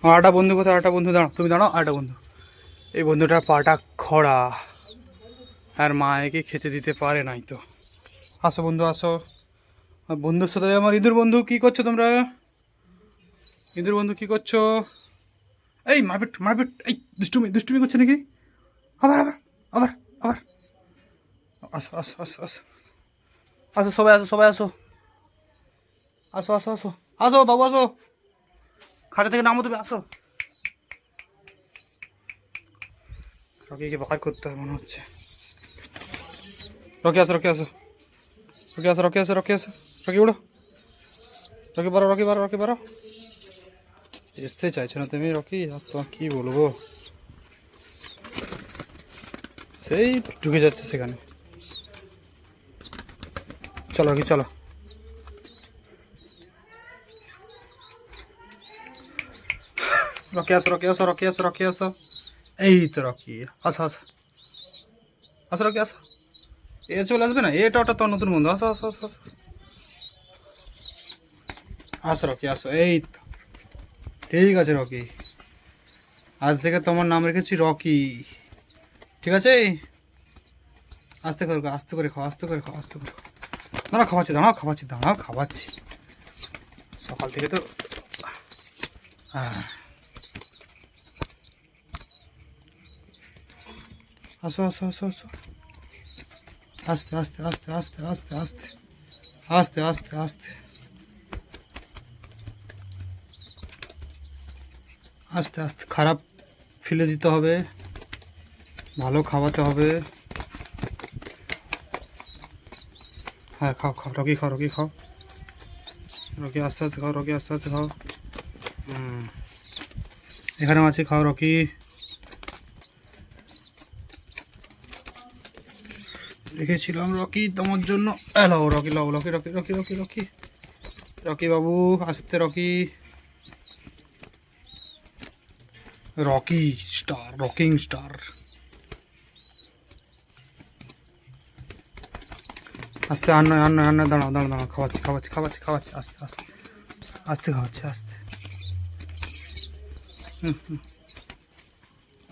আরেকটা বন্ধু কোথায়? আরেকটা বন্ধু দাঁড়াও, তুমি দাঁড়াও। আরেকটা বন্ধু, এই বন্ধুটার পাটা খড়া, তার মা একে খেতে দিতে পারে নাই তো। আসো বন্ধু আসো। বন্ধুর সাথে আমার ইঁদুর বন্ধু, কি করছো তোমরা? ইঁদুর বন্ধু কি করছো? এই মারপিট মারপিট, এই দুষ্টুমি দুষ্টুমি করছে নাকি? আবার আবার আবার আবার। আসো আসো আসো আসো আসো, সবাই আসো সবাই আসো। আসো আসো আসো আসো বাবু আসো, খাতা থেকে নামো তুমি, আসো। রকিকে বার করতে হবে মনে হচ্ছে। রকি আসো রকি আসো রকি আসো রকি আসো রকি আসো। রকি উড়ো, রকি বারো রকি বারো রকি বারো। আসতে চাইছো না তুমি রকি, আর তোমার কী বলবো, সেই ঢুকে যাচ্ছে সেখানে। চলো রকি চলো। রকি আসো রকি আসো রকি আসো রকি আসো। এই তো রকি, আসো আসো আসো রকি আসো। এ চলে আসবে না, এটা ওটা তো নতুন বন্ধু, আসো আসো আসো আসো। আসো রকি আসো, এই তো ঠিক আছে রকি, আজ থেকে তোমার নাম রেখেছি রকি, ঠিক আছে? আস্তে করে আস্তে করে খাও, আস্তে করে খাও, আস্তে করে খাও। দাঁড়াও খাওয়াচ্ছি, দাঁড়াও খাওয়াচ্ছি, দাঁড়াও খাওয়াচ্ছি। সকাল থেকে তো হ্যাঁ। আসো আসো আসো আসো। আস্তে আস্তে আস্তে আস্তে আস্তে আস্তে আস্তে আস্তে আস্তে আস্তে আস্তে। খারাপ ফেলে দিতে হবে, ভালো খাওয়াতে হবে। হ্যাঁ খাও খাও রকি, খাও রকি খাও রকি, আস্তে আস্তে খাও রকি, আস্তে আস্তে খাও। এখানেও আছে, খাও রকি। রেখেছিলাম রকি তোমার জন্য। লাও রকি, লাও Rocky Rocky Rocky Rocky Rocky Rocky বাবু, আস্তে Rocky. Rocky star, rocking star. আস্তে, আর নয় আর নয় আর নয়, দাঁড়াও দাঁড়াও দাঁড়াও, খাওয়াচ্ছি খাওয়াচ্ছি খাওয়াচ্ছি খাওয়াচ্ছি, আস্তে আস্তে আস্তে খাওয়াচ্ছি, আস্তে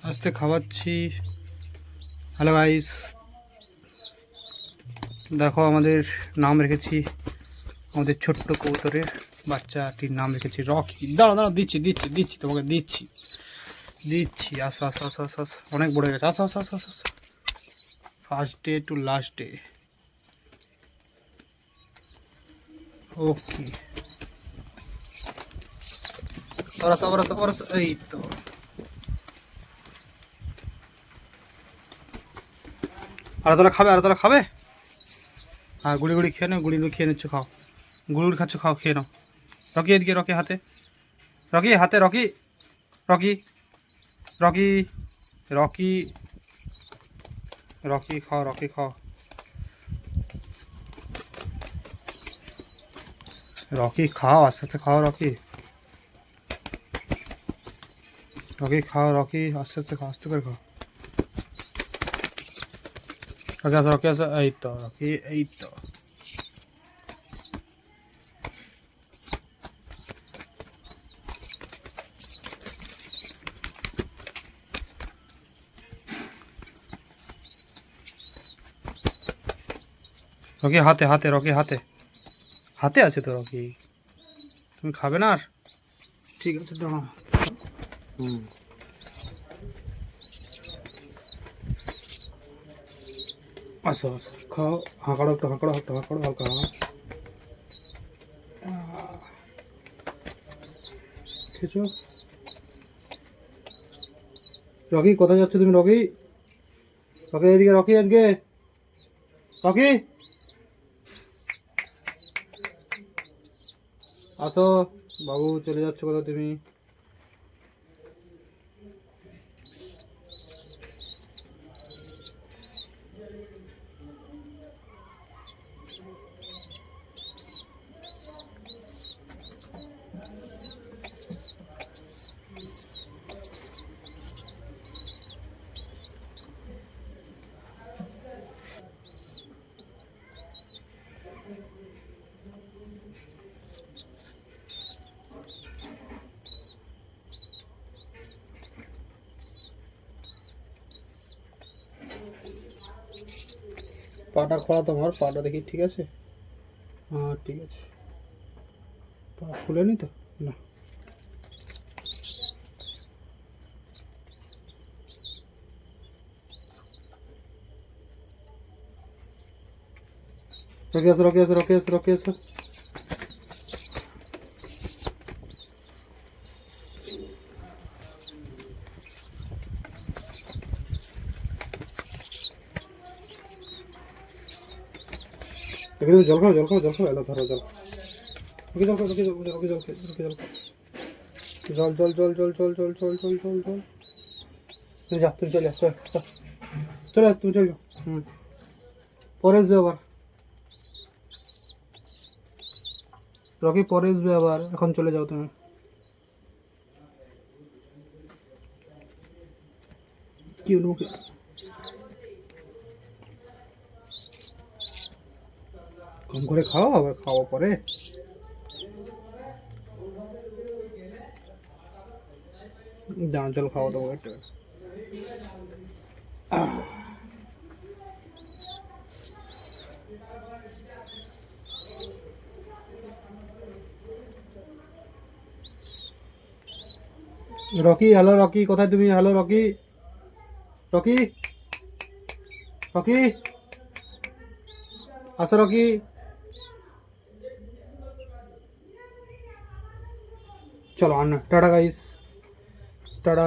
আস্তে খাওয়াচ্ছি। হ্যালো গাইস, দেখো আমাদের নাম রেখেছি, আমাদের ছোট্ট কবুতরের বাচ্চাটির নাম রেখেছি রকি। দাঁড়াও দাঁড়াও, দিচ্ছি দিচ্ছি দিচ্ছি তোমাকে, দিচ্ছি দিচ্ছি। আসো আসো আসো আসো আসো, অনেক বড় হয়ে গেছে, আসো আসো আসো আসো। First day to last day. Okay, ওরা সব ওরা সব ওরা সব, এই তো। আর তোরা খাবে, আর তোরা খাবে? হ্যাঁ গুড়ি গুড়ি খেয়ে নাও, গুড়ি গুড়ি খেয়ে নিচ্ছ, খাও। গুড়ি গুড়ি খাচ্ছ, খাও, খেয়ে নাও। রকি এদিকে, রকি হাতে, রকি হাতে, Rocky Rocky Rocky Rocky Rocky খাও, রকি খাও। রকি খাও, আস্তে আস্তে খাও রকি, রকি খাও রকি, আস্তে আস্তে খাও, আস্তে করে খাও। রকি আসো রকি আসো, এই তো রকি, এই তো। রকি হাতে হাতে, রকি হাতে, হাতে আছে তো রকি। তুমি খাবে না আর? ঠিক আছে দাঁড়াও। আসো আসো খাও, হাঁকাড়ো একটু, হাঁকাড়ো একটু, হাঁকাড়ো হালকা। খেয়েছো? রকি কোথায় যাচ্ছ তুমি রকি? রকি এদিকে, রকি এদিকে, রকি আসো। বাবু চলে যাচ্ছ কোথায় তুমি? পাটা খোলা তোমার, পাটা দেখি ঠিক আছে? হ্যাঁ ঠিক আছে, পা খুলেনি তো? না। রকে আসো, রকে আসো, রকে আসো, রকে আসো। রকে তুমি জল খাও, জল খাও, জল খাও, এলো ধরো জল। রকে জল খাও, রকে জল, রকে জল খাও, রকে জল খাও। জল জল জল জল জল জল জল জল জল জল। তুমি যা, তুমি চলে আসো, চলে আস, তুমি চলে যাও। পরে আসবে আবার রকি, পরে আসবে আবার, এখন চলে যাও তুমি। কি হলো? কম করে খাও, আবার খাওয়া পরে। দাঁড়া, জল খাওয়া দেবো একটু। রকি, হ্যালো রকি, কোথায় তুমি? হ্যালো রকি, রকি, রকি, আসো রকি। চলো আন্না, টাটা গাইস, টাটা।